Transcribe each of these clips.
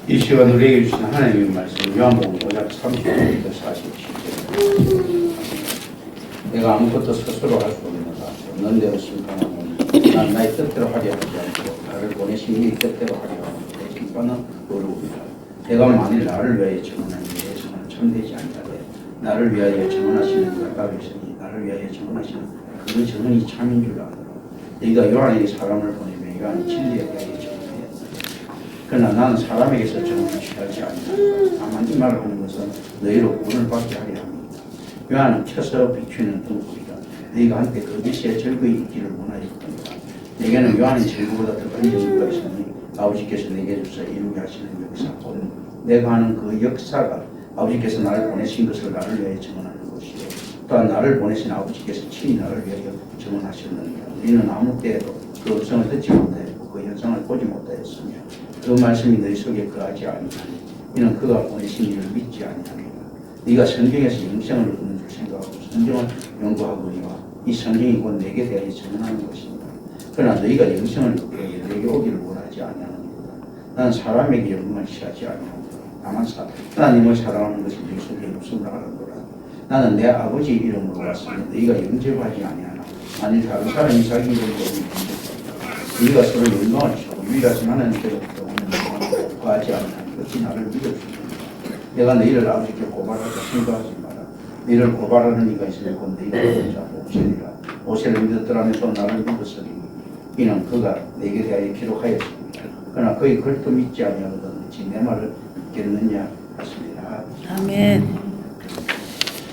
이 시간 우리에게 주신 하나님의 말씀 요한복음 5장 30절부터 47절. 내가 아무것도 스스로 할 수 없는 대로 심판하노니 난 나의 뜻대로 하려 하지 않고 나를 보내신 이의 뜻대로 하려 하는데 심판은 어려움이라. 내가 만일 나를 위하여 증언하니 내 증언은 참되지 아니하되 나를 위하여 증언하시는 이가 따로 있으니 나를 위하여 증언하시는 그 증언이 참인 줄 아노라. 네가 요한에게 사람을 보내면 요한이 진리에 대하여 그러나 나는 사람에게서 증언을 취하지 아니하노라. 다만 이 말을 하는 것은 너희로 구원을 받게 하려 합니다. 요한은 켜서 비추는 등불이라. 너희가 한때 그 빛에 즐거이 있기를 원하였던가. 내게는 요한의 즐거보다 더 큰 증거가 있으니 아버지께서 내게 주사 이루게 하시는 역사 곧 내가 하는 그 역사가 아버지께서 나를 보내신 것을 나를 위하여 증언하는 것이요 또한 나를 보내신 아버지께서 친히 나를 위하여 증언하셨느니라. 우리는 아무 때에도 그 음성을 듣지 못하였고 그 현상을 보지 못하였으며 그 말씀이 너희 속에 거하지 아니하니 이는 그가 보내신 이를 믿지 아니하니라. 네가 성경에서 영생을 얻는 줄 생각하고 성경을 연구하거니와 이 성경이 곧 내게 대하여 증언하는 것입니다. 그러나 너희가 영생을 얻기 위해 내게 오기를 원하지 아니하느니라. 나는 사람에게 영광을 취하지 아니하노라. 다만 하나님을 사랑하는 것이 너희 속에 없음을 알아노라. 나는 내 아버지 이름으로 왔으니 너희가 영접하지 아니하나 만일 다른 사람이 자기 이름으로 영접하리라. 너희가 서로 영광을 취하고 유일하신 하나님께로부터 오는 영광을 구하지 아니하니 어찌 나를 믿어주느냐. 내가 너희를 아버지께 고발하자 생각하지 마라. 너희를 고발하는 이가 있으면 곧 너희가 믿은 자 모세니라. 모세를 믿었더라면 또 나를 믿었으니 이는 그가 내게 대하여 기록하였습니다. 그러나 그의 글도 믿지 아니하거든 어찌 내 말을 믿겠느냐 하십니다. 아멘.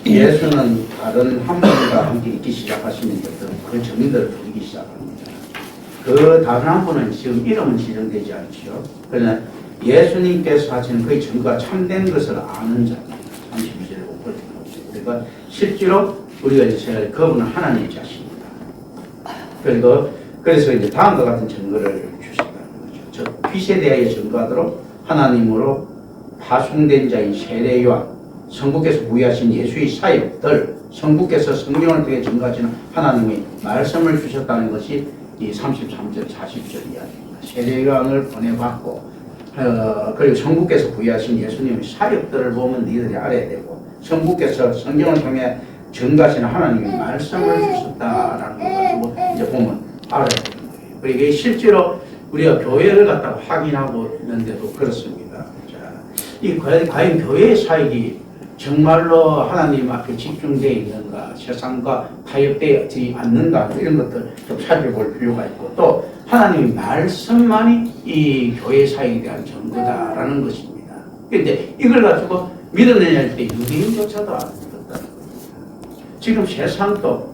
예수는 다른 한 분과 함께 있기 시작하시면서 그 증인들을 부리기 시작합니다. 그 다른 한 분은 지금 이름은 지정되지 않죠. 그러나 예수님께서 하시는 그의 증거가 참된 것을 아는 자입니다. 32절에 보여주고 그러니까 실제로 우리가 이제 그분은 하나님 자신입니다. 그래서 이제 다음과 같은 증거를 주셨다는 거죠. 저 빛에 대하여 증거하도록 하나님으로 파송된 자인 세례 요한, 성부께서 부여하신 예수의 사역들, 성부께서 성경을 통해 증거하시는 하나님의 말씀을 주셨다는 것이 이 33절, 40절 이야기입니다. 세례 요한을 보내받고 그리고 성부께서 부여하신 예수님의 사역들을 보면 너희들이 알아야 되고 성부께서 성경을 통해 증거하시는 하나님의 말씀을 주셨다라는 것 가지고 이제 보면 알아야 되는 거예요. 그리고 실제로 우리가 교회를 갖다가 확인하고 있는데도 그렇습니다. 자, 이 과연 교회의 사역이 정말로 하나님 앞에 집중되어 있는가, 세상과 타협되지 않는가 이런 것들 좀 살펴볼 필요가 있고 또 하나님의 말씀만이 이 교회 사역에 대한 증거다라는 것입니다. 그런데 이걸 가지고 믿었느냐 할 때 유대인조차도 안 믿었다는 겁니다. 지금 세상도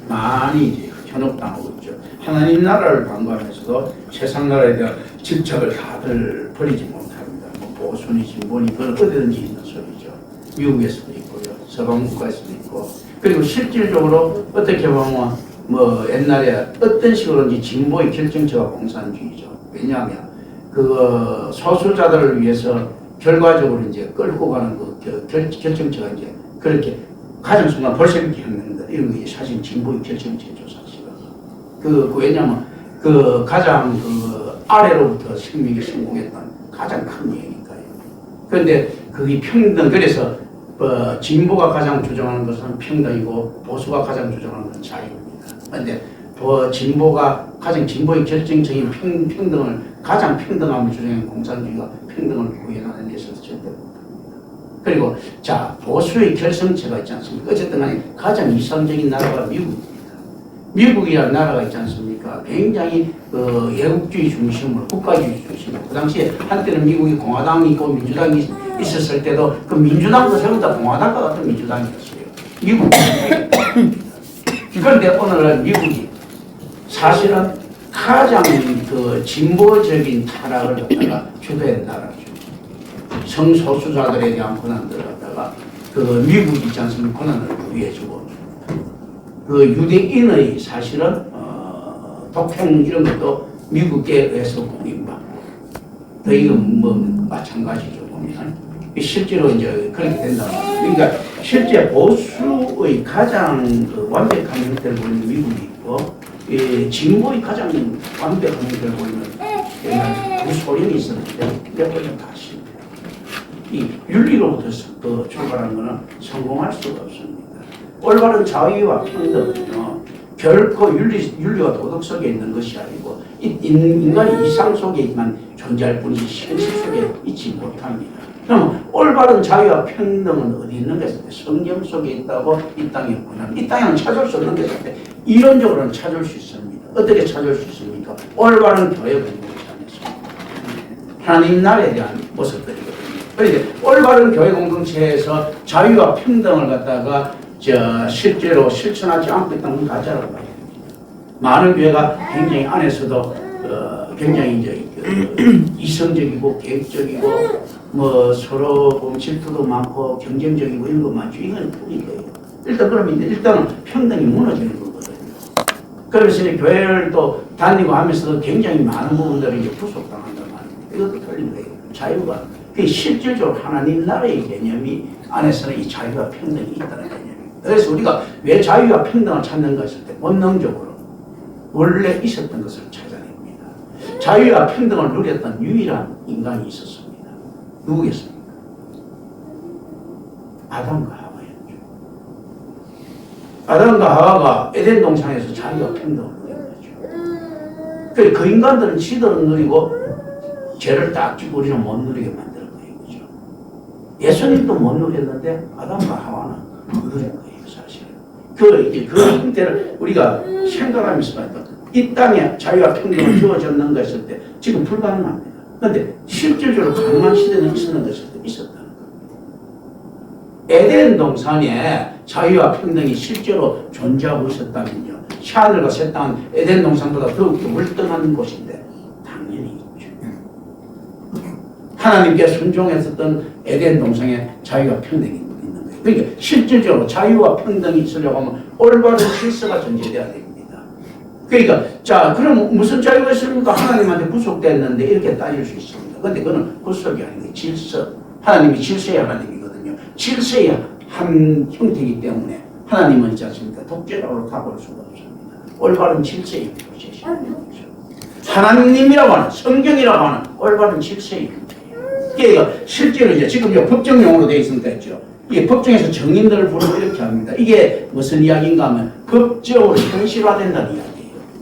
많이 이제 현혹당하고 있죠. 하나님 나라를 방관해서도 세상 나라에 대한 집착을 다들 버리지 못합니다. 뭐 보수니 진보니 그건 어디든지 있는 소리죠. 미국에서도 있고요, 서방 국가에서도 있고, 그리고 실질적으로 어떻게 보면 뭐 옛날에 어떤 식으로인지 진보의 결정체가 공산주의죠. 왜냐하면 그 소수자들을 위해서 결과적으로 이제 끌고 가는 그 결정체가 이제 그렇게 가장 순간 벌써기였는데 이런 게 사실 진보의 결정체죠 사실은. 왜냐하면 그 가장 그 아래로부터 생명이 성공했던 가장 큰 얘기니까요. 그런데 그게 평등, 그래서 진보가 가장 주장하는 것은 평등이고 보수가 가장 주장하는 것은 자유입니다. 그런데 진보가 가장 진보의 결정적인 평등을 가장 평등함을 주장하는 공산주의가 평등을 구현하는 데 있어서 절대 못합니다. 그리고 자 보수의 결성체가 있지 않습니까? 어쨌든 간에 가장 이상적인 나라가 미국입니다. 미국이라는 나라가 있지 않습니까? 굉장히 애국주의 중심으로 국가주의 중심으로 그 당시에 한때는 미국이 공화당이 있고 민주당이 있었을 때도 그 민주당도 전부 다 공화당과 같은 민주당이었어요. 미국. 그런데 오늘날 미국이 사실은 가장 그 진보적인 타락을 갖다가 주도한 나라죠. 성소수자들에 대한 권한들을 갖다가 그 미국이 있지 않습니까? 권한을 부여해주고 그 유대인의 사실은 독행 이런 것도 미국에 의해서 공인받고 또 이건 뭐 마찬가지죠 보면 실제로 이제 그렇게 된다. 그러니까 실제 보수의 가장 완벽한 형태를 보이는 미국이 있고 진보의 가장 완벽한 형태를 보이는 옛날에 그 소련이 있었는데 몇 번은 다 실패. 이 윤리로부터 출발하는 것은 성공할 수가 없습니다. 올바른 자유와 평등은요, 결코 윤리와 도덕 속에 있는 것이 아니고 인간의 이상 속에만 존재할 뿐이지 현실 속에 있지 못합니다. 그럼 올바른 자유와 평등은 어디 있는가 했을 때 성경 속에 있다고 이 땅에 없구나. 이 땅에는 찾을 수 없는 게 있을 때 이론적으로는 찾을 수 있습니다. 어떻게 찾을 수 있습니까? 올바른 교회 공동체 안에서 하나님 나라에 대한 모습들이거든요. 그런데 올바른 교회 공동체에서 자유와 평등을 갖다가 실제로 실천하지 않고 있다는 가짜라고 봐야 됩니다. 많은 교회가 굉장히 안에서도 굉장히 이제 이성적이고 계획적이고 뭐 서로 질투도 많고 경쟁적이고 이런 거 많죠. 이건 틀린 거예요. 그러면 일단은 평등이 무너지는 거거든요. 그래서 이제 교회를 또 다니고 하면서도 굉장히 많은 부분들이 이제 구속당한단 말입니다. 이것도 틀린 거예요. 자유가 실질적으로 하나님 나라의 개념이 안에서는 이 자유와 평등이 있다는 개념입니다. 그래서 우리가 왜 자유와 평등을 찾는가 했을 때 본능적으로 원래 있었던 것을 찾아냅니다. 자유와 평등을 누렸던 유일한 인간이 있었습니다. 누구겠습니까? 아담과 하와였죠. 아담과 하와가 에덴 동산에서 자유와 평등을 누린 거죠. 그 인간들은 지들은 누리고 죄를 딱 지고 우리는 못 누리게 만드는 거예요. 그죠? 예수님도 못 누렸는데 아담과 하와는 누린 거예요. 그 형태를 우리가 생각하면서 이 땅에 자유와 평등을 주어졌는가 했을 때 지금 불가능합니다. 그런데 실질적으로 가능한 시대는 있었는 것일 때 있었다는 거예요. 에덴 동산에 자유와 평등이 실제로 존재하고 있었다면요. 새하늘과 새 땅은 에덴 동산보다 더욱더 월등한 곳인데 당연히 있죠. 하나님께 순종했었던 에덴 동산에 자유와 평등이 그러니까 실질적으로 자유와 평등이 있으려고 하면 올바른 질서가 존재돼야 됩니다. 그러니까 자 그럼 무슨 자유가 있습니까? 하나님한테 구속됐는데 이렇게 따질 수 있습니다. 그런데 그건 구속이 아니고 질서. 하나님이 질서의 하나님이거든요. 질서의 한 형태이기 때문에 하나님은 있지 않습니까? 독재자로 가볼 수가 없습니다. 올바른 질서의 표시입니다. 하나님이라고 하는 성경이라고 하는 올바른 질서의 형태예요. 그러니까 실제로 이제 지금 법정용어로 되어 있습니다 했죠. 이게 법정에서 정인들을 부르고 이렇게 합니다. 이게 무슨 이야기인가 하면 법적으로 현실화된다는 이야기예요.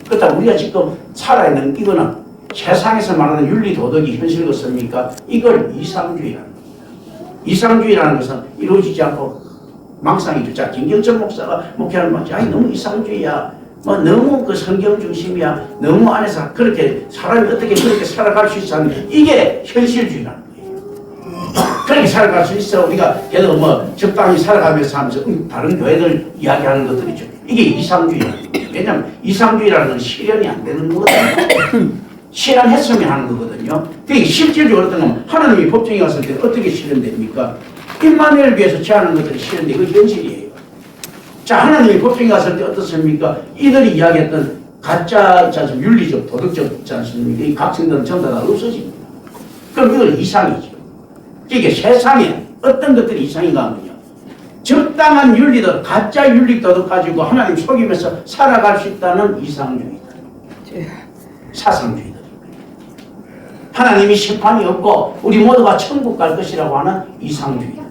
그렇다고 우리가 지금 살아있는 이거는 세상에서 말하는 윤리 도덕이 현실 같습니까? 이걸 이상주의라는 겁니다. 이상주의라는 것은 이루어지지 않고 망상이죠. 자, 김경천 목사가 목회하는 말이지. 아니 너무 이상주의야. 뭐 너무 그 성경 중심이야. 너무 안에서 그렇게 사람이 어떻게 그렇게 살아갈 수 있어? 이게 현실주의라는 거예요. 그렇게 살아갈 수 있어. 우리가 걔도 뭐 적당히 살아가면서 하면서 다른 교회들 이야기하는 것들이죠. 이게 이상주의라는 거예요. 왜냐하면 이상주의라는 건 실현이 안 되는 거거든요. 실현했으면 하는 거거든요. 그게 실질적으로 어떤 건 하나님이 법정에 갔을 때 어떻게 실현됩니까? 임마누엘을 위해서 제하는 것들이 실현돼. 이거 현실이에요. 자, 하나님이 법정에 갔을 때 어떻습니까? 이들이 이야기했던 가짜 윤리적, 도덕적 있지 않습니까? 이 각성들은 전부 다 없어집니다. 그럼 이건 이상이죠. 이게 세상에 어떤 것들이 이상인가 하면요. 적당한 윤리도 가짜 윤리도 가지고 하나님 속이면서 살아갈 수 있다는 이상주의들. 사상주의들. 하나님이 심판이 없고 우리 모두가 천국 갈 것이라고 하는 이상주의들.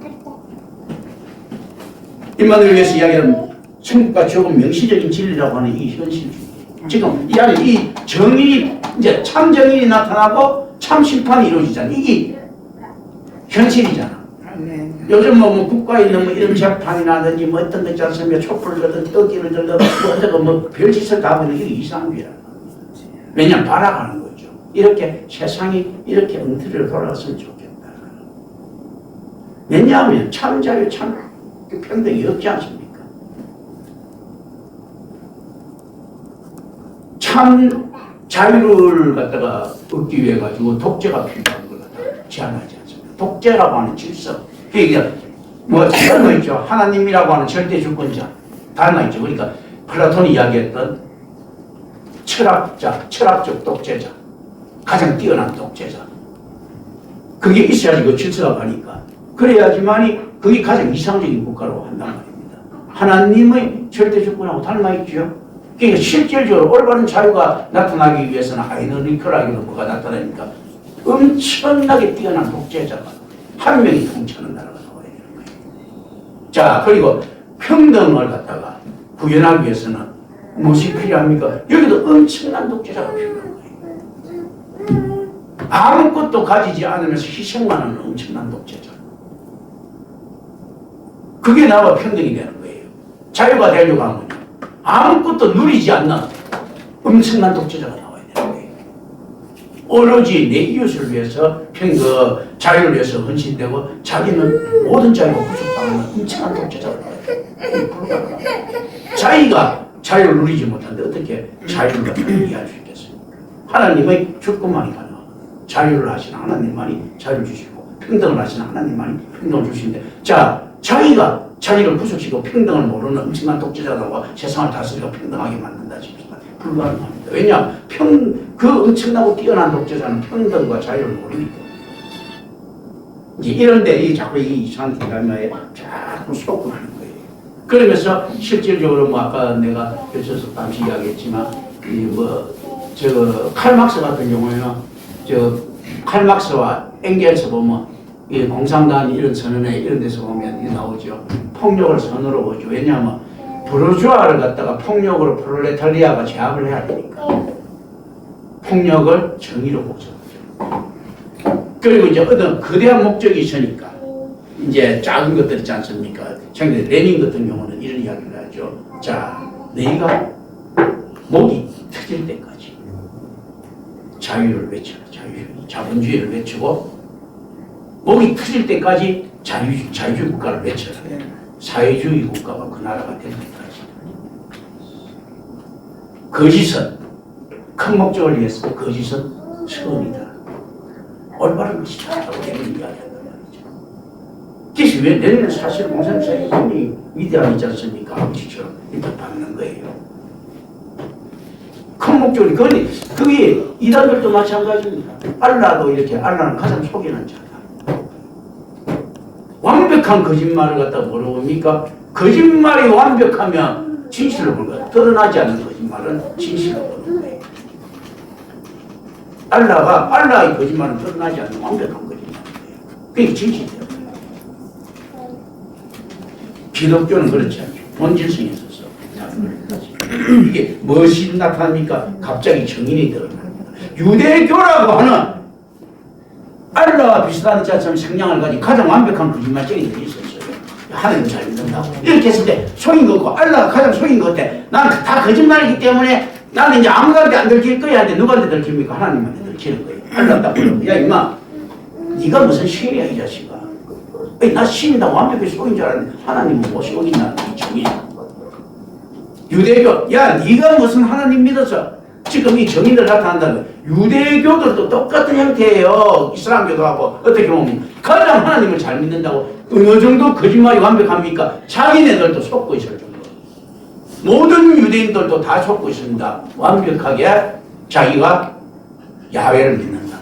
인간을 위해서 이야기하는 천국과 지옥은 명시적인 진리라고 하는 이 현실주의. 지금 이 안에 이 정의이 이제 참 정의이 나타나고 참 심판이 이루어지잖아요. 이게 현실이잖아. 네. 요즘 뭐 국가에 있는 뭐 이런 재판이라든지 뭐 어떤 것 있지 않습니까? 촛불을 들든 떡기를 들든 뭐 어떤 뭐 별짓을 다 하는 게 이상주의라는 거죠. 왜냐면 바라가는 거죠. 이렇게 세상이 이렇게 엉터리로 돌아갔으면 좋겠다. 왜냐하면 참 자유, 참 평등이 없지 않습니까? 참 자유를 갖다가 얻기 위해 가지고 독재가 필요한 걸 갖다가 제한하지 않습니다. 독재라고 하는 질서. 그러니까 뭐 다른 거 있죠. 하나님이라고 하는 절대 주권자. 다른 거 있죠. 그러니까 플라톤이 이야기했던 철학자, 철학적 독재자. 가장 뛰어난 독재자. 그게 있어야지 그 질서가 가니까. 그래야지만이 그게 가장 이상적인 국가로 한단 말입니다. 하나님의 절대 주권하고 닮아 있죠. 그러니까 실질적으로 올바른 자유가 나타나기 위해서는 아이러니컬하게도 뭐가 나타나니까 엄청나게 뛰어난 독재자가 한 명이 통치하는 나라가 나와야 되는 거예요. 자, 그리고 평등을 갖다가 구현하기 위해서는 무엇이 필요합니까? 여기도 엄청난 독재자가 필요한 거예요. 아무것도 가지지 않으면서 희생만 하는 엄청난 독재자. 그게 나와 평등이 되는 거예요. 자유가 되려고 하면 아무것도 누리지 않는 엄청난 독재자가 나와야 되는 거예요. 오로지 내 이웃을 위해서 자유를 위해서 헌신되고 자기는 모든 자유가 구속당하는 엄청난 독재자가 나와야 돼요. 자기가 자유를 누리지 못하는데 어떻게 자유를 갖다 이해할 수 있겠습니까? 하나님의 주권만이 가능합니다. 자유를 하시는 하나님만이 자유를 주시고 평등을 하시는 하나님만이 평등을 주시는데, 자, 자기가 자기를 구속시키고 평등을 모르는 엄청난 독재자들과 세상을 다스리고 평등하게 만든다 싶습니다. 불가능합니다. 왜냐? 그 엄청나고 뛰어난 독재자는 평등과 자유를 모르니까. 이제 이런데 이자꾸 이 이상한 디라마에 자꾸 속고 하는 거예요. 그러면서 실질적으로 뭐 아까 내가 펼쳐서 잠시 이야기했지만 칼막스 같은 경우에는 칼막스와 엥겔스 보면 이 공산당 이런 선언에 이런 데서 보면 이게 나오죠. 폭력을 선으로 보죠. 왜냐하면 부르주아를 갖다가 폭력으로 프롤레타리아가 제압을 해야 되니까 폭력을 정의로 보죠. 그리고 이제 어떤 거대한 목적이 있으니까 이제 작은 것들 있지 않습니까? 장님 레닌 같은 경우는 이런 이야기를 하죠. 자, 너희가 목이 터질 때까지 자유를 외쳐라. 자본주의를 외치고 목이 터질 때까지 자유주의 국가를 외쳐라. 사회주의 국가가 그 나라가 될 때까지. 거짓은 큰 목적을 위해서 거짓은 선이다. 올바른 것이 잘하고 되는 이야기한단 말이죠. 그래서 왜 내는 사실 공산주의의 굉장히 위대하지 않습니까? 아버지처럼 이렇게 받는 거예요. 큰 목적이 그게 이단들도 마찬가지입니다. 알라도 이렇게 알라는 가장 속이는 자다. 완벽한 거짓말을 갖다 뭐라고 봅니까? 거짓말이 완벽하면 진실로 보는 거예요. 드러나지 않는 거짓말은 진실로 보는 거예요. 알라의 거짓말은 드러나지 않는 완벽한 거짓말이에요. 그게 진실이에요. 기독교는 그렇지 않죠. 본질성이 있어서 이게 무엇이 나타납니까? 갑자기 정인이 드러납니다. 유대교라고 하는 알라와 비슷한 자처럼 성향을 가진 가장 완벽한 거짓말쟁이들이 있었어요. 하나님 잘 믿는다고 이렇게 했을 때 속인 거고, 알라가 가장 속인 것 같아. 난 다 거짓말이기 때문에 나는 이제 아무한테 안 들킬 거야 하는데 누구한테 들킵니까? 하나님한테 들키는 거예요. 알라 딱 보려고, 야 임마 네가 무슨 신이야 이 자식아. 나 신이다 완벽히 속인 줄 알았는데 하나님은 못 속인다는 이 정의야. 유대교, 야 네가 무슨 하나님 믿어서 지금 이 정의를 나타난다는 유대교들도 똑같은 형태예요. 이슬람교도하고 어떻게 보면 가장 하나님을 잘 믿는다고 어느 정도 거짓말이 완벽합니까? 자기네들도 속고 있을 정도. 모든 유대인들도 다 속고 있습니다. 완벽하게 자기가 야훼를 믿는다.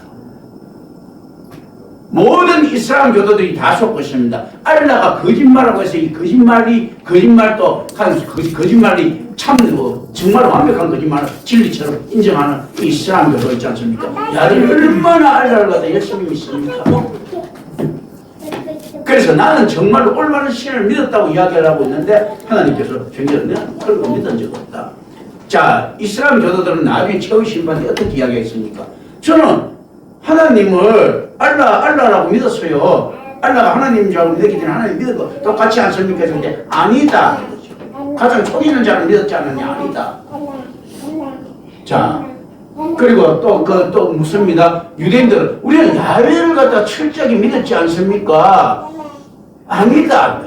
모든 이슬람 교도들이 다 속고 있습니다. 알라가 거짓말하고 해서 이 거짓말도 거짓말이 참 정말 완벽한 거짓말을 진리처럼 인정하는 이 이슬람 교도 있지 않습니까? 야를 얼마나 알라를 갖다 열심히 믿습니까? 그래서 나는 정말로 올바른 신을 믿었다고 이야기를 하고 있는데 하나님께서 정말 내가 그런 거 믿은 적 없다. 자, 이슬람 교도들은 나중에 최후의 심판 때 어떻게 이야기했습니까? 저는 하나님을 알라라고 믿었어요. 알라가 하나님인 줄 알고 믿었기 때문에 하나님 믿은 거 똑같지 않습니까? 했는데 아니다. 가장 속이는 자를 믿었지 않느냐? 아니다. 자, 그리고 또 묻습니다. 유대인들은 우리는 야훼를 갖다 철저하게 믿었지 않습니까? 아니다.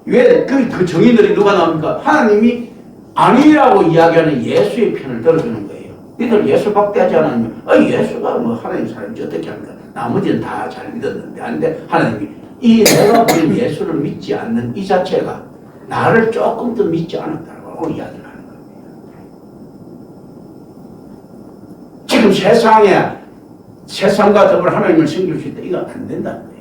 왜 그 정의들이 누가 나옵니까? 하나님이 아니라고 이야기하는 예수의 편을 들어주는 거예요. 니들 예수 박대하지 않으면 예수가 뭐 하나님 사람인지 어떻게 합니까? 나머지는 다 잘 믿었는데 아닌데 하나님이 이 내가 보인 예수를 믿지 않는 이 자체가 나를 조금 더 믿지 않았다고 이야기를 하는 겁니다. 지금 세상과 더불어 하나님을 섬길 수 있다. 이거 안 된다는 거예요.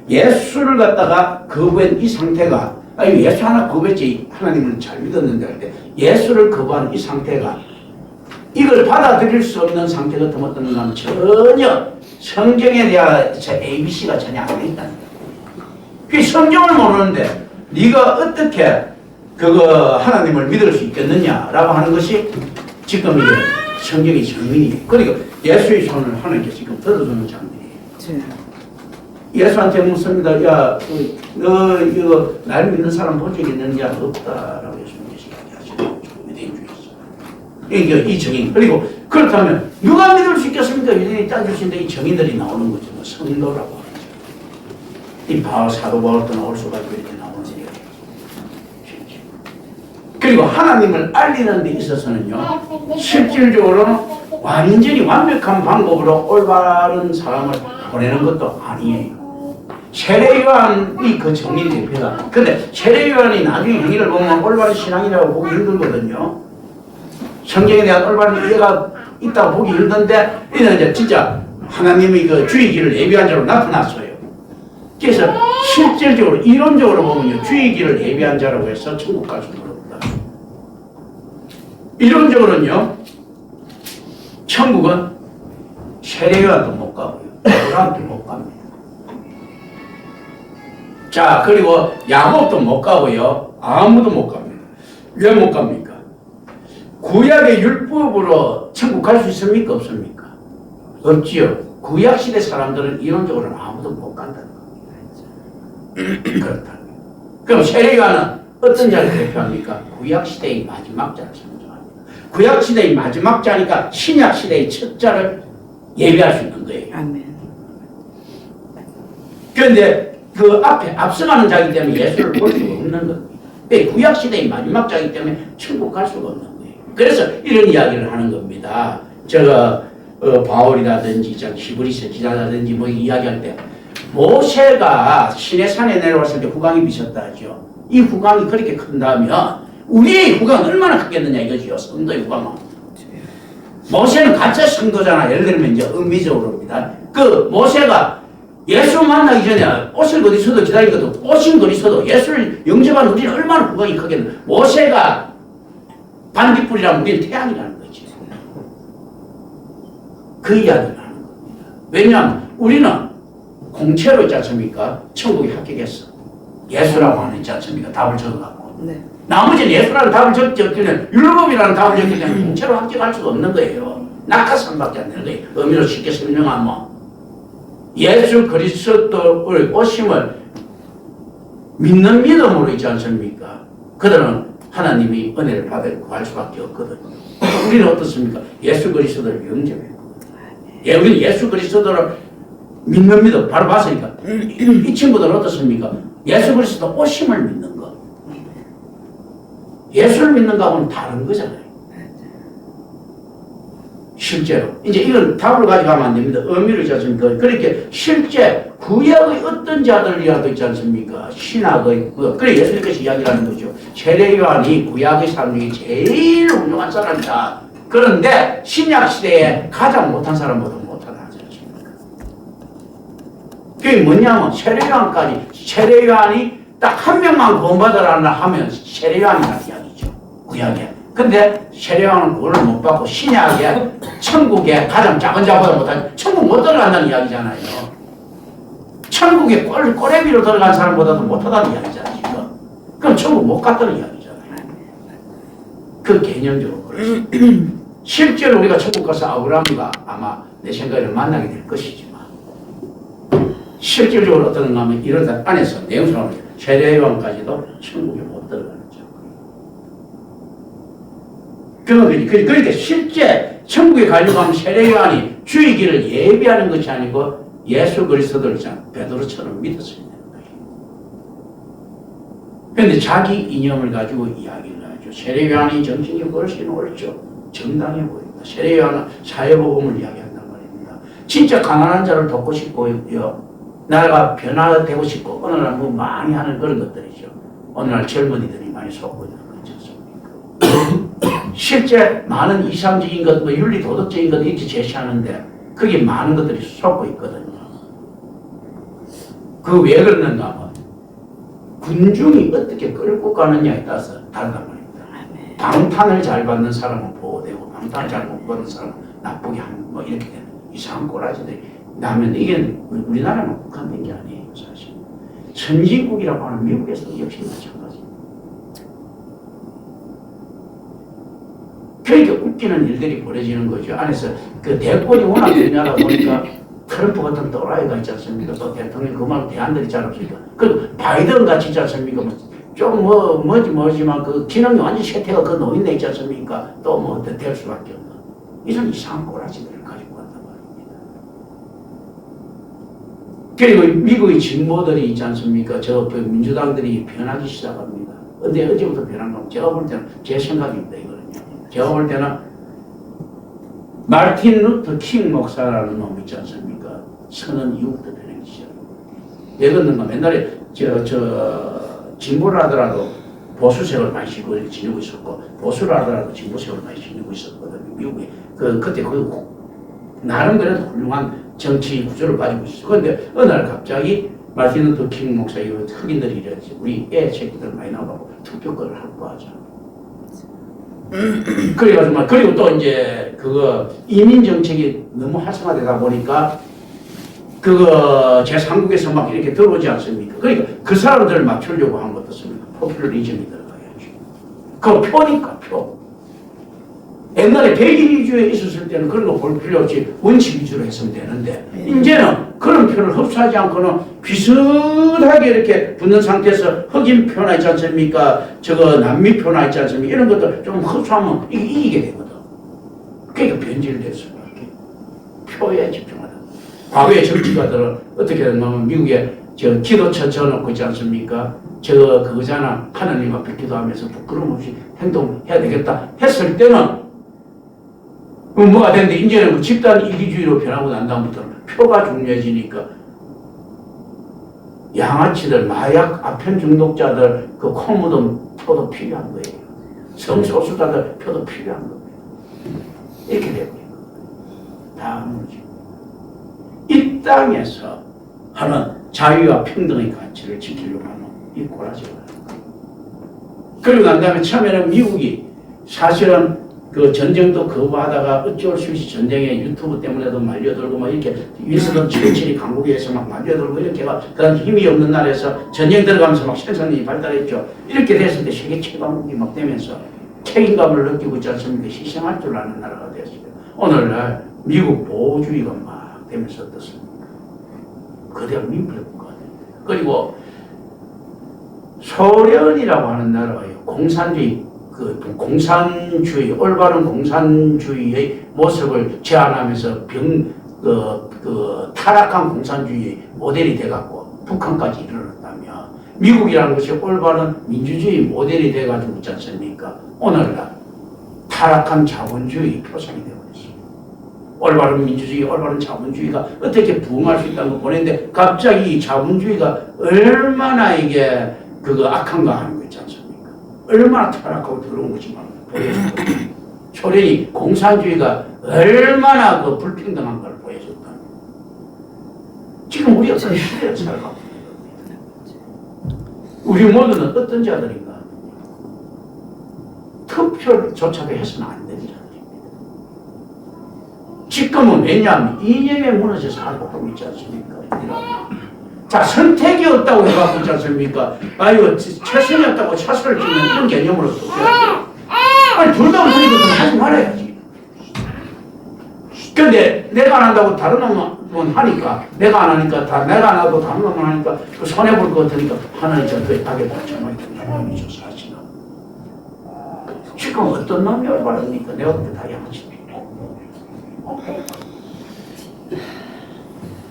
예수를 갖다가 거부한 이 상태가 아니 예수 하나 거부했지 하나님을 잘 믿었는데 할 때 예수를 거부한 이 상태가 이걸 받아들일 수 없는 상태가 어떤가 하면 전혀 성경에 대한 ABC가 전혀 안 돼 있다는 거예요. 그 성경을 모르는데 네가 어떻게 그거 하나님을 믿을 수 있겠느냐라고 하는 것이 지금 이게 성경의 정의예요. 그리고 예수의 손을 하나님께 지금 들어주는 장면이에요. 예수한테 묻습니다. 야, 너 이거 날 믿는 사람 본 적 있느냐? 없다라고 예수님께서 이야기하시죠. 유대인주의에서. 이게 이 정의. 그리고 그렇다면 누가 믿을 수 있겠습니까? 유대인이 따지신데 이 정의들이 나오는 거죠. 뭐 성도라고 하죠. 이 바울 사도 바울도 나올 수가 있고 이렇게 나오는 거예요. 그리고 하나님을 알리는 데 있어서는요, 실질적으로는 완전히 완벽한 방법으로 올바른 사람을 보내는 것도 아니에요. 세례요한이 그 정리 대표다. 근데 세례요한이 나중에 행위를 보면 올바른 신앙이라고 보기 힘들거든요. 성경에 대한 올바른 이해가 있다고 보기 힘든데, 이는 이제 진짜 하나님의 그 주의기를 예비한 자로 나타났어요. 그래서 실질적으로, 이론적으로 보면요, 주의기를 예비한 자라고 해서 천국 갈 수는 없다. 이론적으로는요, 천국은 세례요한도 못 가고요, 아브라함도 못 갑니다. 자, 그리고 야곱도 못 가고요, 아무도 못 갑니다. 왜 못 갑니까? 구약의 율법으로 천국 갈 수 있습니까? 없습니까? 없지요. 구약시대 사람들은 이론적으로는 아무도 못 간다는 겁니다. 그렇다. 그럼 세례요한은 어떤 자를 대표합니까? 구약시대의 마지막 자를 상징합니다. 구약시대의 마지막 자니까 신약시대의 첫 자를 예비할 수 있는 거예요. 아멘. 그런데 그 앞에 앞서가는 자이기 때문에 예수를 볼 수가 없는 겁니다. 구약시대의 마지막 자이기 때문에 천국 갈 수가 없는 거예요. 그래서 이런 이야기를 하는 겁니다. 제가 바울이라든지 히브리서 기자라든지 뭐 이야기할 때 모세가 시내산에 내려왔을 때 후광이 비쳤다 하죠. 이 후광이 그렇게 큰다면 우리의 후광은 얼마나 크겠느냐 이거죠. 성도의 후광은. 모세는 가짜 성도잖아. 예를 들면 이제 의미적으로입니다. 그 모세가 예수 만나기 전에 오실 거리서도 기다리거든. 오신 거리서도 예수를 영접한 우리는 얼마나 후광이 크겠느냐. 모세가 반딧불이라면 우리는 태양이라는 거지. 그 이야기를 하는 겁니다. 왜냐하면 우리는 공채로 있지 않습니까? 천국에 합격했어. 예수라고 하는 있지 않습니까? 답을 적어갖고. 네. 나머지는 예수라는 답을 적기는 율법이라는 답을 적기 때문에 공채로 합격할 수가 없는 거예요. 낙하산밖에 안 되는 거예요. 의미로 쉽게 설명하면 예수 그리스도의 오심을 믿는 믿음으로 있지 않습니까? 그들은 하나님이 은혜를 받을 구할 수밖에 없거든요. 우리는 어떻습니까? 예수 그리스도를 영접했거든요. 예, 우리는 예수 그리스도를 믿는 믿음 바로 봤으니까 이 친구들은 어떻습니까? 예수 그리스도 오심을 믿는 것. 예수를 믿는 거하고는 다른 거잖아요. 실제로. 이제 이건 답을 가져가면 안 됩니다. 의미를 있지 않습니까? 그렇게 실제 구약의 어떤 자들이라도 있지 않습니까? 신학의, 그래 예수님께서 이야기하는 거죠. 세례요한이 구약의 사람 중에 제일 훌륭한 사람이다. 그런데 신약시대에 가장 못한 사람보다 못하다 하지 않습니까? 그게 뭐냐면 세례요한이 딱 한 명만 구원받으라 하면 세례요한이라는 이야기죠. 구약에. 근데 세례요한은 구원을 못 받고 신약에 천국에 가장 작은 자보다 못한 천국 못 들어간다는 이야기잖아요. 천국에 꼬레비로 들어간 사람보다도 못하다는 이야기잖아요. 지금. 그럼 천국 못 갔다는 이야기잖아요. 그 개념적으로 그렇습니다. 실제로 우리가 천국 가서 아브라함과 아마 내 생각에는 만나게 될 것이지만 실질적으로 어떤가 하면 이런 안에서 내용상으로 세례요한까지도 천국에 못 들어가는 죠. 그러니까 실제 천국에 가려고 하면 세례요한이 주의 길을 예비하는 것이 아니고 예수 그리스도를 베드로처럼 믿었어야 되는 거예요. 그런데 자기 이념을 가지고 이야기를 하죠. 세례요한이 정신이 훨씬 옳죠. 정당해 보입니다. 세례요한은 사회복음을 이야기한단 말입니다. 진짜 가난한 자를 돕고 싶고요. 나라가 변화되고 싶고 어느 날 뭐 많이 하는 그런 것들이죠. 어느 날 젊은이들이 많이 속고 있는 거지 않습니까? 실제 많은 이상적인 것, 뭐 윤리 도덕적인 것을 이렇게 제시하는데 그게 많은 것들이 속고 있거든요. 그 왜 그러는가 하면 군중이 어떻게 끌고 가느냐에 따라서 다르단 말입니다. 방탄을 잘 받는 사람은 보호되고 방탄을 잘 못 받는 사람은 나쁘게 하는 뭐 이렇게 되는 이상한 꼬라지들이 나면 이게 우리나라만 국한된 게 아니에요. 사실 선진국이라고 하는 미국에서도 역시 마찬가지입니다. 그러니까 웃기는 일들이 벌어지는 거죠. 안에서 그 대권이 워낙 중요하다 보니까 트럼프 같은 또라이가 있지 않습니까? 또 대통령 그 말 대안들이 잘 없으니까. 그 바이든 같이 있지 않습니까? 좀 뭐지만 그 기능이 완전 쇠퇴가 그 노인네 있지 않습니까? 또 뭐 될 수밖에 없는 이런 이상한 꼬라지들을 가지고 간단 말입니다. 그리고 미국의 진보들이 있지 않습니까? 그 민주당들이 변하기 시작합니다. 근데 언제부터 변한가? 제가 볼 때는 제 생각입니다. 이거는요. 제가 볼 때는 마틴 루터 킹 목사라는 놈 있지 않습니까? 선언 이후부터 변하기 시작합니다. 왜 그러는가? 옛날에 진보를 하더라도 보수색을 많이 지니고 있었고, 보수를 하더라도 진보색을 많이 지니고 있었거든요. 미국이. 그때 나름대로 훌륭한 정치 구조를 가지고 있었어요. 그런데 어느 날 갑자기 마틴 루터 킹 목사 이후 흑인들이 이랬지. 우리 애 새끼들 많이 나가고 투표권을 확보하자. 그래가지고 그리고 또 이제 이민 정책이 너무 활성화되다 보니까 제3국에서 막 이렇게 들어오지 않습니까? 그러니까 그 사람들을 맞추려고 한 것도 씁니까? 포퓰리즘이 들어가야지. 그 표니까 표. 옛날에 백인 위주에 있었을 때는 그런 거 볼 필요 없이 원칙 위주로 했으면 되는데 이제는 그런 표를 흡수하지 않고는 비슷하게 이렇게 붙는 상태에서 흑인 표나 있지 않습니까? 남미 표나 있지 않습니까? 이런 것들 좀 흡수하면 이기게 되거든. 그러니까 변질될 수밖에. 표에 집중하다. 과거의 정치가들은 어떻게 했냐면 미국에 기도처 쳐놓고 있지 않습니까? 그거잖아. 하나님 앞에 기도하면서 부끄러움 없이 행동해야 되겠다 했을 때는 뭐가 되는데 이제는 그 집단 이기주의로 변하고 난 다음부터는 표가 중요해지니까 양아치들, 마약, 아편 중독자들 그 코 묻은 표도 필요한 거예요. 성소수자들 표도 필요한 거예요. 이렇게 되고 다음은 이 땅에서 하는 자유와 평등의 가치를 지키려고 하는 이 꼬라지가 그리고 난 다음에 처음에는 미국이 사실은 그 전쟁도 거부하다가 어쩔 수 없이 전쟁에 유튜브 때문에도 말려들고 막 이렇게 윈스턴 처칠이 강국에서 막 말려들고 이렇게가 그런 힘이 없는 나라에서 전쟁 들어가면서 막 생산력이 발달했죠. 이렇게 됐을 때 세계 최강국이 막 되면서 책임감을 느끼고 있지 않습니까? 희생할 줄 아는 나라가 됐어요. 오늘날 미국 보호주의가 막 되면서 어떻습니까? 거대한 민폐 국가가 됩니다. 그리고 소련이라고 하는 나라가요. 공산주의, 올바른 공산주의의 모습을 제안하면서 타락한 공산주의의 모델이 돼갖고 북한까지 이르렀다면 미국이라는 것이 올바른 민주주의 모델이 돼가지고 있지 않습니까? 오늘날 타락한 자본주의 표상이 되어버렸어요. 올바른 민주주의, 올바른 자본주의가 어떻게 부흥할 수 있다는 걸 보냈는데 갑자기 이 자본주의가 얼마나 이게 악한가 하는 거 있지 않습니까? 얼마나 타락하고 더러운 것이 보여줬다. 소련이 공산주의가 얼마나 불평등한 걸 보여줬다. 지금 우리가 어떤 시대에 살아가고 있는 겁니다. 우리 모두는 어떤 자들인가? 투표조차도 해서는 안 되는 자들입니다. 지금은 왜냐하면 이념에 무너져서 하고 있지 않습니까? 자, 선택이 없다고 해갖고 있지 않습니까? 최선이 없다고 차선을 찍는 이런 개념으로 또 아니, 둘 다 없으니까 그럼 하지 말아야지. 근데 내가 안 한다고 다른 놈은 하니까, 내가 안 하니까 내가 안 하고 다른 놈은 하니까 그 손해볼 것 같으니까 하나님 저한테 하게 받잖아요. 하나님이 저 사시나. 지금 어떤 놈이 올바릅니까? 내가 그때 다 양아치입니다.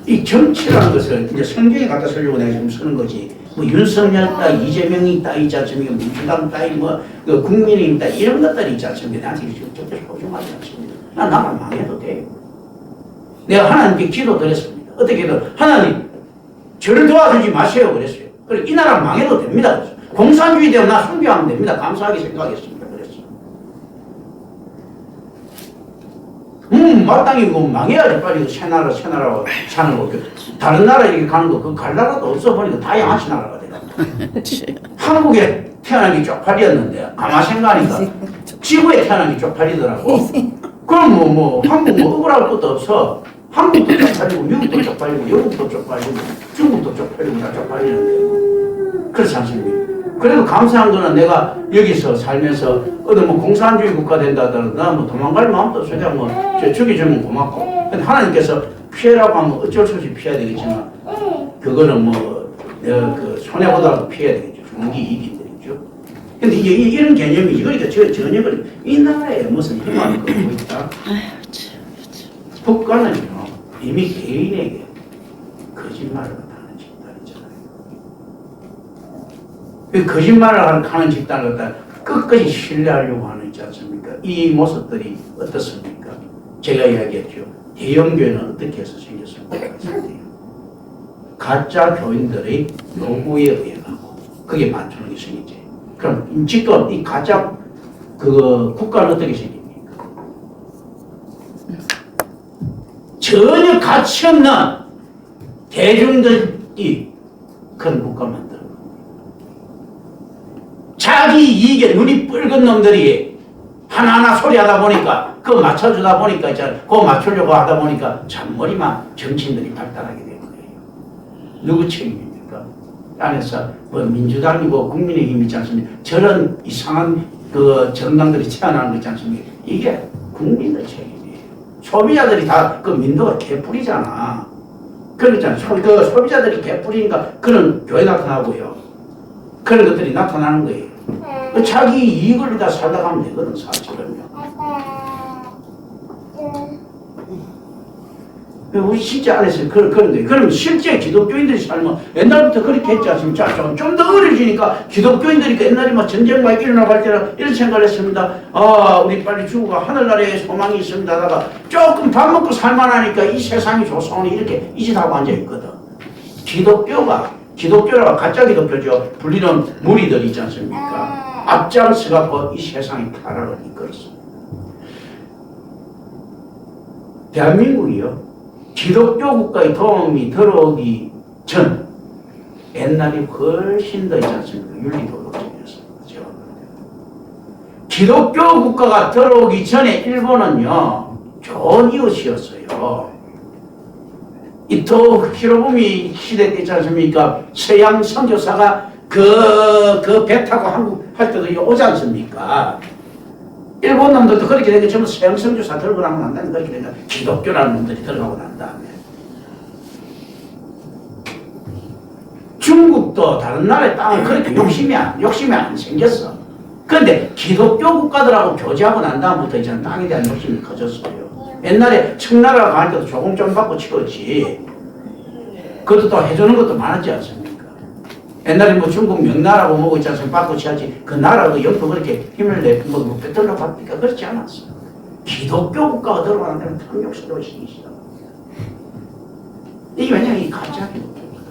이 정치라는 것을 이제 성경에 갖다 쓰려고 내가 지금 쓰는 거지. 뭐 윤석열 따, 이재명이 따 있지 않습니까? 민주당 따, 국민의힘 따 이런 것들이 있지 않습니까? 나한테 절대 소중하지 않습니다. 난 나만 망해도 돼요. 내가 하나님께 기도드렸습니다. 어떻게든 하나님 저를 도와주지 마세요 그랬어요. 그래 이 나라 망해도 됩니다. 공산주의 되면 나 순교하면 됩니다. 감사하게 생각했습니다. 마땅히 망해야지 빨리 새 나라 사는 거 다른 나라 이렇게 가는 거 갈 나라도 없어 보니까 다 양아치 나라가 돼요. 한국에 태어나기 쪽팔이었는데 가만 생각하니까 지구에 태어나기 쪽팔이더라고. 그럼 한국 억울할 것도 없어. 한국도 쪽팔리고 미국도 쪽팔리고 영국도 쪽팔리고 중국도 쪽팔리고 다 쪽팔리는데 그렇지 않습니까? 그래도 감사한 거는 내가 여기서 살면서 어디 공산주의 국가 된다더라도 뭐 도망갈 마음도 없어. 그냥 죽여주면 고맙고. 근데 하나님께서 피해라고 하면 어쩔 수 없이 피해야 되겠지만 그거는 그 손해보다도 피해야 되겠죠. 중기 이익이 되겠죠. 근데 이런 개념이지. 그러니까 저녁을 이 나라에 무슨 희망을 걸고 있다. 국가는요 이미 개인에게 거짓말을 하는 집단이잖아요. 거짓말을 하는 집단을 갖다 끝까지 신뢰하려고 하는 있지 않습니까? 이 모습들이 어떻습니까? 제가 이야기했죠. 대형교회는 어떻게 해서 생겼습니까? 가짜 교인들의 요구에 의해가고 그게 맞추는 게 생기지. 그럼 지금 이 가짜 국가는 어떻게 생깁니까? 전혀 가치 없는 대중들이 그런 국가 만들어. 자기 이익에 눈이 붉은 놈들이 하나하나 소리하다 보니까 그거 맞춰주다 보니까 그거 맞추려고 하다 보니까 잔머리만 정치인들이 발달하게 된 거예요. 누구 책임입니까? 안에서 민주당이고 국민의힘이 있지 않습니까? 저런 이상한 정당들이 태어나는 거 있지 않습니까? 이게 국민의 책임이에요. 소비자들이 다 민도가 개뿔이잖아. 그렇잖아. 소비자들이 개뿔이니까 그런 교회 나타나고요. 그런 것들이 나타나는 거예요. 자기 이익을 다 살다 가면 되거든, 사실은요. 우리 진짜 안에서 그런 거예요. 그럼 실제 기독교인들이 살면 옛날부터 그렇게 했지 않습니까? 좀 더 어려지니까 기독교인들이 옛날에 전쟁 막 일어나고 할 때는 이런 생각을 했습니다. 우리 빨리 죽고 하늘나라에 소망이 있습니다. 하다가 조금 밥 먹고 살만하니까 이 세상이 좋소니 이렇게 이 짓 하고 앉아있거든. 기독교라고 가짜 기독교죠. 불리는 무리들 있지 않습니까? 앞장서갖고 이 세상의 타락을 이끌었어. 대한민국이요. 기독교 국가의 도움이 들어오기 전 옛날이 훨씬 더 있지 않습니까? 윤리도덕적이었습니다. 기독교 국가가 들어오기 전에 일본은요 좋은 이웃이었어요. 이토 히로부미 시대 때 있지 않습니까? 서양 선교사가 그 배 타고 한국 할 때도 오지 않습니까? 일본 놈들도 그렇게 되니까 전부 서양 선교사 들고 나면 안 되는 그렇게 되니까 기독교라는 놈들이 들어가고 난 다음에 중국도 다른 나라의 땅은 그렇게 욕심이 안 생겼어. 그런데 기독교 국가들하고 교제하고 난 다음부터 이제는 땅에 대한 욕심이 커졌어요. 옛날에 청나라 갈 때도 조금 좀 받고 치웠지. 그것도 또 해주는 것도 많았지 않습니까? 옛날에 중국 명나라고 뭐고 있지 않습니까? 받고 치하지. 그 나라도 옆으로 그렇게 힘을 내고 뺏으려고 합니까? 그렇지 않았어. 기독교 국가가 들어가는 데는 탐욕스러운 신이시다. 이게 왜냐면 이 가짜 기독교거든.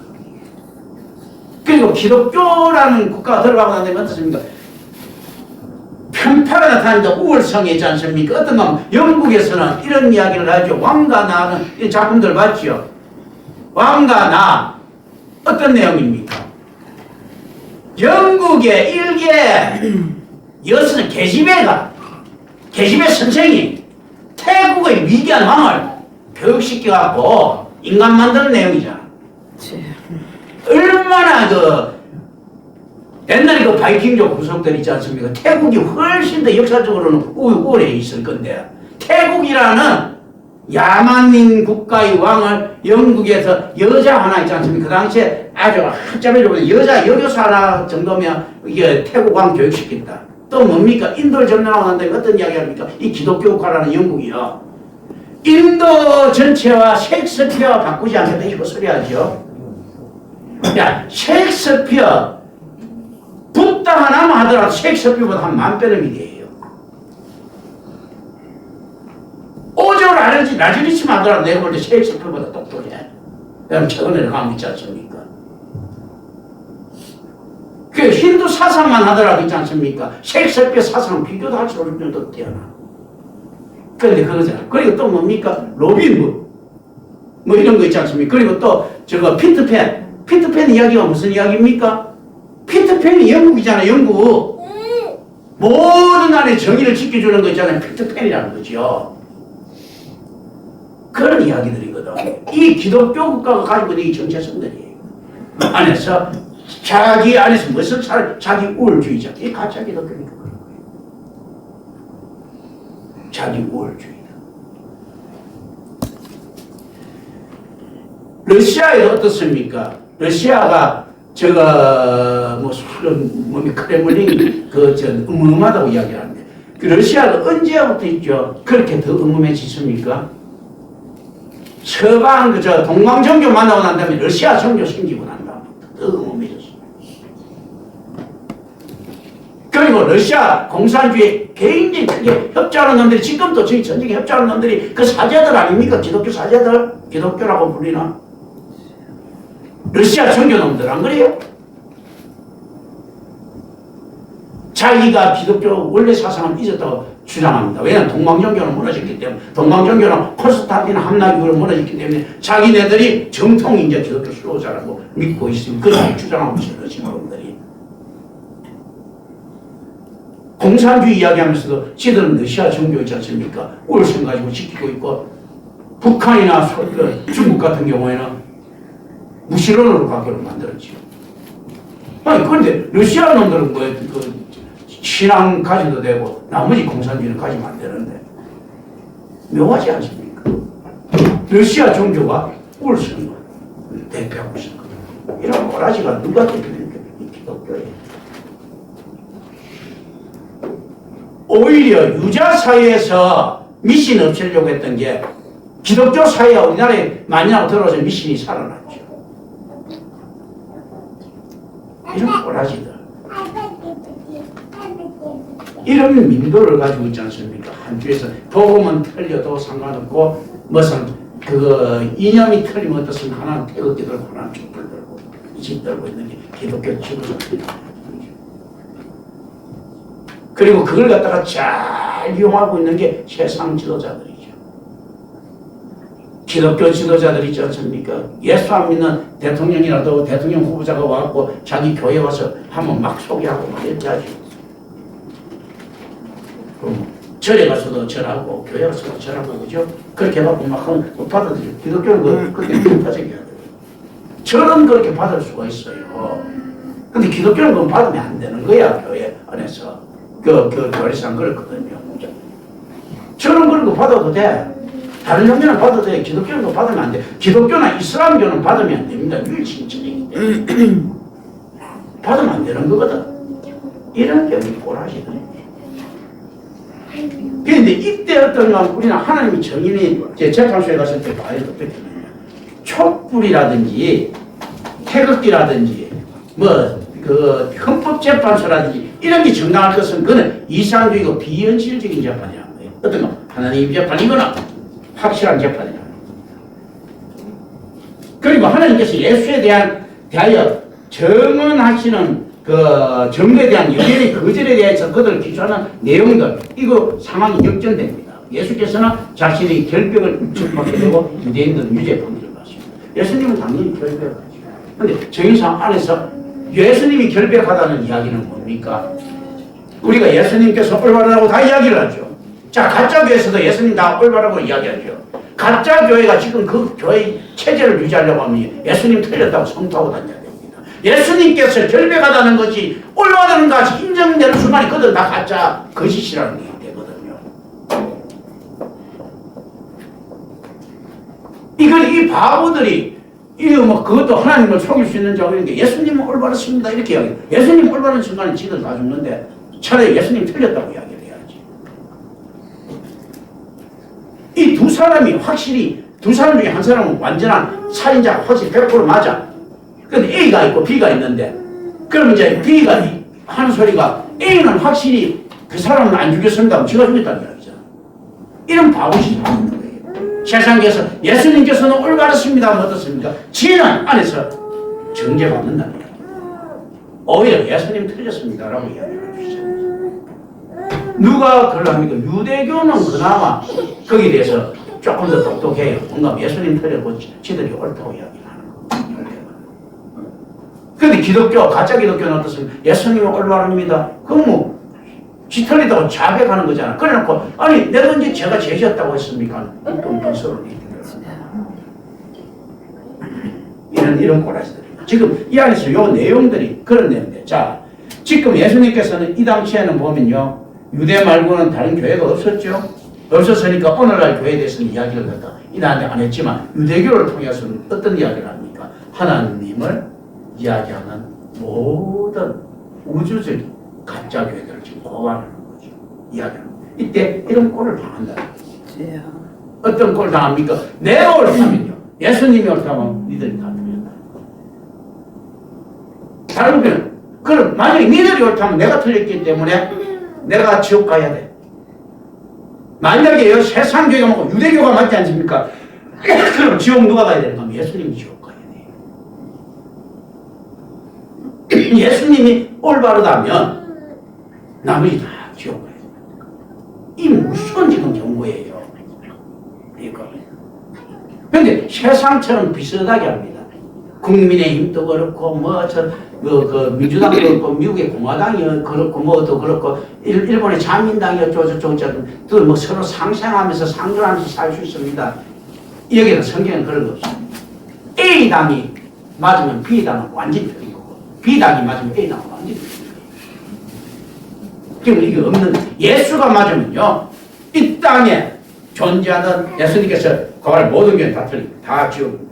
그리고 기독교라는 국가가 들어가고 난 다음에 어떻습니까? 편파가 나타나니까 우월성이 있지 않습니까? 어떤 건 영국에서는 이런 이야기를 하죠. 왕과 나는 이 작품들 봤죠? 왕과 나 어떤 내용입니까? 영국의 일개 여성 계집애가 계집애 선생이 태국의 위대한 왕을 교육시켜갖고 인간 만드는 내용이잖아. 얼마나 옛날에 바이킹족 구성들 있지 않습니까? 태국이 훨씬 더 역사적으로는 우월해 있을 건데 태국이라는 야만인 국가의 왕을 영국에서 여자 하나 있지 않습니까? 그 당시에 아주 한참에 여자 여교사 하나 정도면 이게 태국 왕 교육시켰다. 또 뭡니까? 인도를 점령하고 난 다음에 어떤 이야기 합니까? 이 기독교 국가라는 영국이요. 인도 전체와 셰익스피어와 바꾸지 않겠다. 이거 소리 하죠. 야, 셰익스피어 붓다 하나만 하더라도 셰익스피어보다 한 10,000배는 미래예요. 오저를 알지 라즈리치만 하더라도 내가 볼 때 셰익스피어보다 똑똑해. 그다음 최근에 가면 있지 않습니까? 그 힌두 사상만 하더라도 있지 않습니까? 셰익스피어 사상은 비교도 할 수 없을 정도로 뛰어나. 그런데 그거잖아. 그리고 또 뭡니까? 로빈 굿. 뭐 이런 거 있지 않습니까? 그리고 또 피트팬 이야기가 무슨 이야기입니까? 피터팬이 영국이잖아, 영국. 모든 안에 정의를 지켜주는 거 있잖아요. 피터팬이라는 거죠. 그런 이야기들이거든. 이 기독교 국가가 가지고 있는 이 정체성들이 안에서 자기 안에서 무슨 자기 우월주의자. 이 가짜 기독교니까 그런 거예요. 자기 우월주의다. 러시아에 어떻습니까? 러시아가 뭐 크레물링 음음하다고 이야기하는데 그 러시아가 언제부터 있죠? 그렇게 더 음음해지습니까? 서방 동방종교 만나고 난 다음에 러시아 종교 생기고 난 다음부터 더 음음해졌어요. 그리고 러시아 공산주의 굉장히 크게 협조하는 놈들이 지금도 저희 전쟁에 협조하는 놈들이 그 사제들 아닙니까? 기독교 사제들? 기독교라고 불리나? 러시아 종교 놈들 안 그래요? 자기가 기독교 원래 사상을 잊었다고 주장합니다. 왜냐하면 동방종교는 무너졌기 때문에 동방종교는 콘스탄틴 함락이후로 무너졌기 때문에 자기네들이 정통 이제 기독교 수호자라고 믿고 있으면 그렇게 주장하고 있어요. 러시아 놈들이. 공산주의 이야기하면서도 지들은 러시아 종교 있지 않습니까? 울성 가지고 지키고 있고 북한이나 중국 같은 경우에는 무신론으로 가기로 만들었지. 아니, 그런데 러시아 놈들은 신앙 가져도 되고, 나머지 공산주의는 가지면 안 되는데. 묘하지 않습니까? 러시아 종교가 울성을 대표하고 있었거든. 이런 꼬라지가 누가 대표되는 기독교예요. 오히려 유자 사회에서 미신 없애려고 했던 게 기독교 사회가 우리나라에 많이 들어와서 미신이 살아났죠. 이런 꼬라지들. 이런 민도를 가지고 있지 않습니까? 한 주에서 복음은 틀려도 상관없고 무슨 이념이 틀리면 어떻습니까? 하나는 태극기 들고 하나는 촛불 들고 집 들고 있는 게 기독교 지도자들이다. 그리고 그걸 갖다가 잘 이용하고 있는 게 세상 지도자들이죠. 기독교 지도자들이 있지 않습니까? 예수 안 믿는 대통령이라도 대통령 후보자가 와갖고 자기 교회 와서 한번 막 소개하고 막 이렇게 하죠. 그럼 절에 가서도 절하고 교회 가서도 절하고 그죠? 그렇게 해갖고 막 하면 받아들여요. 기독교는 그렇게 받아들여야 돼요. 절은 그렇게 받을 수가 있어요. 근데 기독교는 그건 받으면 안 되는 거야, 교회 안에서. 교리상 그렇거든요. 절은 그런 거 받아도 돼. 다른 종교는 받아도 돼. 기독교는 받으면 안 돼. 기독교나 이슬람교는 받으면 안 됩니다. 유일신천이기 때문에. 받으면 안 되는 거거든. 이런 게 우리 꼬라지들. 그런데 이때 어떤가 우리는 하나님이 정인이 재판소에 갔을 때 봐야 어떻게 되느냐. 촛불이라든지 태극기라든지 헌법재판소라든지 이런 게 정당할 것은 그는 이상적이고 비현실적인 재판이라는 거예요. 어떤 거? 하나님 재판이거나 확실한 재판이야. 그리고 하나님께서 예수에 대하여 정언하시는 정부에 대한 여전의 거절에 대해서 그들을 기초하는 내용들, 이거 상황이 역전됩니다. 예수께서는 자신의 결백을 축복하게 되고 유대인들은 유죄 판결을 받습니다. 예수님은 당연히 결백을 하죠. 그런데 정의상 안에서 예수님이 결백하다는 이야기는 뭡니까? 우리가 예수님께서 올바르다고 다 이야기를 하죠. 자, 가짜 교회에서도 예수님 다 올바르다고 이야기하죠. 가짜 교회가 지금 그 교회 체제를 유지하려고 하면 예수님 틀렸다고 성토하고 다녀야 됩니다. 예수님께서 결백하다는 것이 올바르는 것이 인정되는 순간에 그들 다 가짜 거짓이라는 게 되거든요. 이 바보들이 그것도 하나님을 속일 수 있는 자고 이런 게 예수님은 올바르십니다 이렇게 이야기해요. 예수님 올바른 순간에 지들 다 죽는데 차라리 예수님 틀렸다고 이야기를 해야지. 이 두 사람이 확실히 두 사람 중에 한 사람은 완전한 살인자 확실히 100% 맞아. 근데 A가 있고 B가 있는데 그럼 이제 B가 하는 소리가 A는 확실히 그 사람은 안 죽였습니다. 지가 죽였다는 이야기잖아. 이런 바보짓이 하는 거예요. 세상에서 예수님께서는 올바르십니다. 어떻습니까? 지는 안에서 정죄받는다는 이야기. 오히려 예수님 틀렸습니다라고 이야기를 해주시죠. 누가 그걸 합니까? 유대교는 그나마 거기에 대해서 조금 더 똑똑해요. 뭔가 예수님 틀렸고 지들이 옳다고 이야기를 하는 거예요. 근데 그런데 기독교, 가짜 기독교는 어떻습니까? 예수님은 올바릅니다. 그럼 뭐 지털리다고 자백하는 거잖아. 그래놓고 아니 내가 언제 제가 죄졌다고 했습니까? 또 번서를 이런 꼬라지들. 지금 이 안에서 요 내용들이 그런 내용인데, 자 지금 예수님께서는 이 당시에는 보면요 유대 말고는 다른 교회가 없었죠. 없었으니까 오늘날 교회에 대해서는 이야기를 갖다 이나한테 안 했지만 유대교를 통해서는 어떤 이야기를 합니까? 하나님을 이야기하는 모든 우주적인 가짜 교회들을 지금 고발하는 거죠. 이야기하는 거죠. 이때 이런 꼴을 당한다. 어떤 꼴을 당합니까? 내가 옳다면요. 예수님이 옳다면 니들이 다 틀린다. 결국에는 그럼 만약에 니들이 옳다면 내가 틀렸기 때문에 내가 지옥 가야 돼. 만약에 세상 교회가 먹고 유대교가 맞지 않습니까? 그럼 지옥 누가 가야 되는 거면 예수님이 지옥 가야 돼. 예수님이 올바르다면 나머지 다 지옥 가야 돼. 이 무슨 지금 경고예요. 그런데 세상처럼 비슷하게 합니다. 국민의힘도 그렇고 그 민주당도 그렇고 미국의 공화당이 그렇고 뭐도 그렇고 일본의 자민당이 어쩌고 또 뭐 서로 상생하면서 상존하면서 살 수 있습니다. 여기는 성경은 그런 거 없어요. A당이 맞으면 B당은 완전히 틀린 거고 B당이 맞으면 A당은 완전히 틀린 거고. 지금 이게 없는 예수가 맞으면요 이 땅에 존재하는 예수님께서 그걸 모든 게 다 틀린 다 지금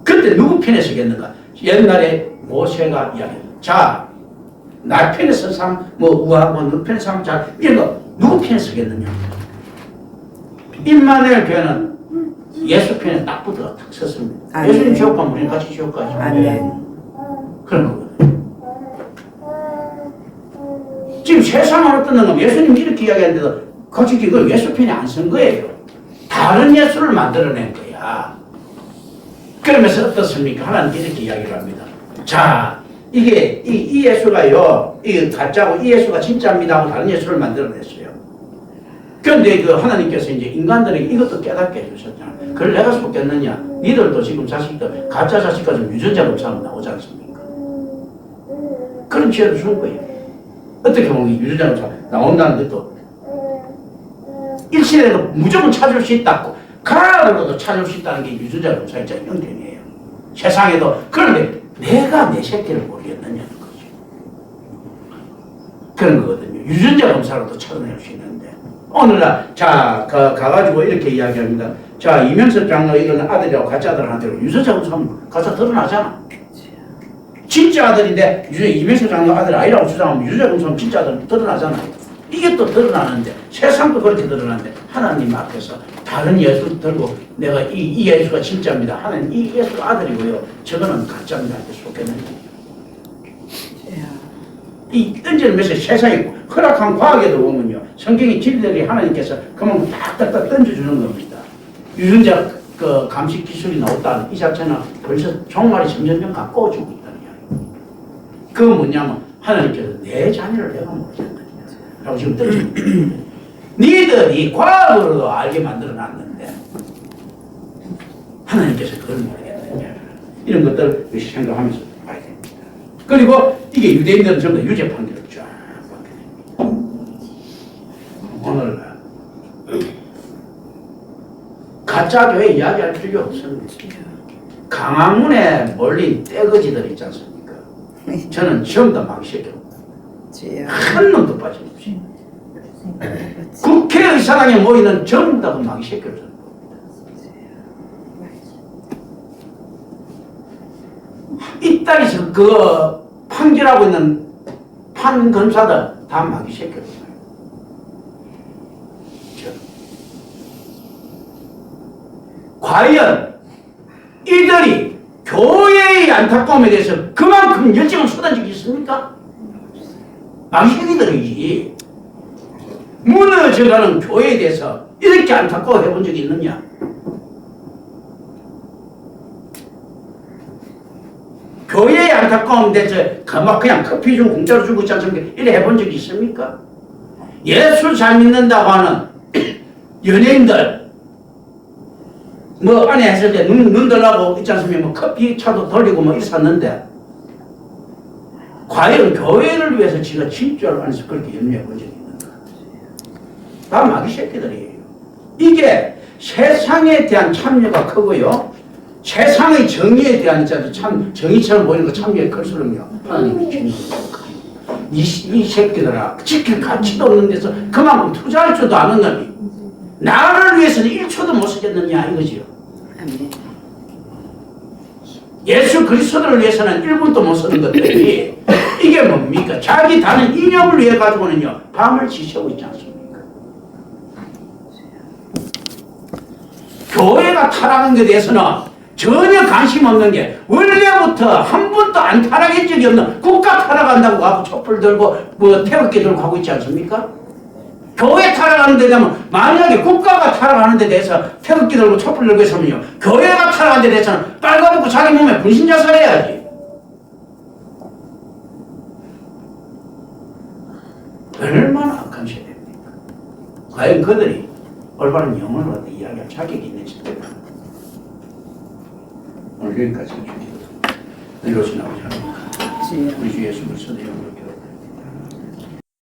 그때 누구 편에 서겠는가? 옛날에 모세가 이야기했다. 자, 나 편에 선 사람, 너 편에 사람 잘, 이런 거, 누구 편에 서겠느냐? 임마누엘 교회는 예수 편에 딱 붙어가 탁 섰습니다. 예수님 지옥 가면 우리는 같이 지옥 가죠. 그런 거거든요. 지금 세상은 어떤 놈, 예수님 이렇게 이야기하는데도 솔직히 그걸 예수 편에 안 쓴 거예요. 다른 예수를 만들어낸 거야. 그러면서 어떻습니까? 하나님 이렇게 이야기를 합니다. 자, 이게 이 예수가요, 이 가짜고 이 예수가 진짜입니다 하고 다른 예수를 만들어냈어요. 그런데 그 하나님께서 이제 인간들에게 이것도 깨닫게 해주셨잖아요. 그걸 내가 속겠느냐? 니들도 지금 자식들, 가짜 자식과 좀 유전자 검사하면 나오지 않습니까? 그런 지혜를 준 거예요. 어떻게 보면 유전자 검사 나온다는 것도 일시에도 무조건 찾을 수 있다고. 가락으로도 찾을 수 있다는 게 유전자 검사의 형태이에요. 세상에도. 그런데 내가 내 새끼를 모르겠느냐는 거죠. 그런 거거든요. 유전자 검사로도 찾아낼 수 있는데 오늘날 자 가가지고 이렇게 이야기합니다. 자 이명석 장로 이런 아들이라고 가짜 아들한테 유전자 검사하면 가짜 드러나잖아. 진짜 아들인데 이명석 장로 아들 아니라고 주장하면 유전자 검사하면 진짜 아들 드러나잖아. 이게 또 드러나는데 세상도 그렇게 드러나는데 하나님 앞에서 다른 예수 들고 내가 이 예수가 진짜입니다. 하나님 이 예수가 아들이고요. 저거는 가짜입니다. 이렇게 속겠느냐. 이 던지는 것이 세상이고 허락한 과학에도 보면요. 성경의 진리들이 하나님께서 그만큼 딱딱딱 던져주는 겁니다. 유전자 그 감식 기술이 나왔다는 이 자체는 벌써 종말이 점점점 가까워지고 있다는 이야기예요. 그건 뭐냐면 하나님께서 내 자녀를 내가 모르겠다. 라고 지금 던지고 있는 니들이 과학으로도 알게 만들어놨는데 하나님께서 그걸 모르겠다. 이런 것들 생각하면서 봐야 됩니다. 그리고 이게 유대인들은 전부 다 유죄 판결을 쫙 받게 됩니다. 오늘날 가짜 교회 이야기할 필요 없습니다. 강화문에 몰린 떼거지들 있지 않습니까? 저는 전부 다 망시켰고 한 놈도 빠짐없이 국회의사당에 모이는 전부 다 그 망시켰을 겁니다. 이 땅에서 그 판결하고 있는 판검사들 다 망시켰어요. 과연 이들이 교회의 안타까움에 대해서 그만큼 열정을 쏟아지고 있습니까? 망신이들이지. 무너져가는 교회에 대해서 이렇게 안타까워 해본 적이 있느냐? 교회의 안타까움 대해서 그냥 커피 좀 공짜로 주고 있지 않습니까? 이래 해본 적이 있습니까? 예수 잘 믿는다고 하는 연예인들 뭐 안에 했을 때 눈 들라고 있지 않습니까? 뭐 커피 차도 돌리고 뭐 있었는데 과연 교회를 위해서 지가 진짜로 안에서 그렇게 염려해 본 적이 있는가? 다 마귀 새끼들이에요. 이게 세상에 대한 참여가 크고요. 세상의 정의에 대한 참 정의처럼 보이는 거 참여가 클수록요. 하나님이 주는 거예요. 이 새끼들아 지킬 가치도 없는 데서 그만큼 투자할 줄도 아는 놈이 나를 위해서는 1초도 못 쓰겠느냐 이거지요. 예수 그리스도를 위해서는 1분도 못 쓰는 것들이 이게 뭡니까? 자기 다른 이념을 위해 가지고는요 밤을 지새고 있지 않습니까? 교회가 타락한 것에 대해서는 전혀 관심 없는 게 원래부터 한 번도 안 타락한 적이 없는 국가 타락한다고 하고 촛불 들고 뭐 태극기 들고 하고 있지 않습니까? 교회 타락하는 데 되면 만약에 국가가 타락하는 데 대해서 태극기 들고 촛불 들고 있으면요 교회가 타락하는 데 대해서는 빨가벗고 자기 몸에 분신자살 해야지. 얼마나 악한 세대입니까? 과연 그들이 올바른 영혼을 갖다 이야기할 자격이 있는 세대입니까? 오늘 여기까지 해주시겠습니다. 이로써 나오지 않습니까? 우리 주 예수 그리스도의 이름으로 기도합니다.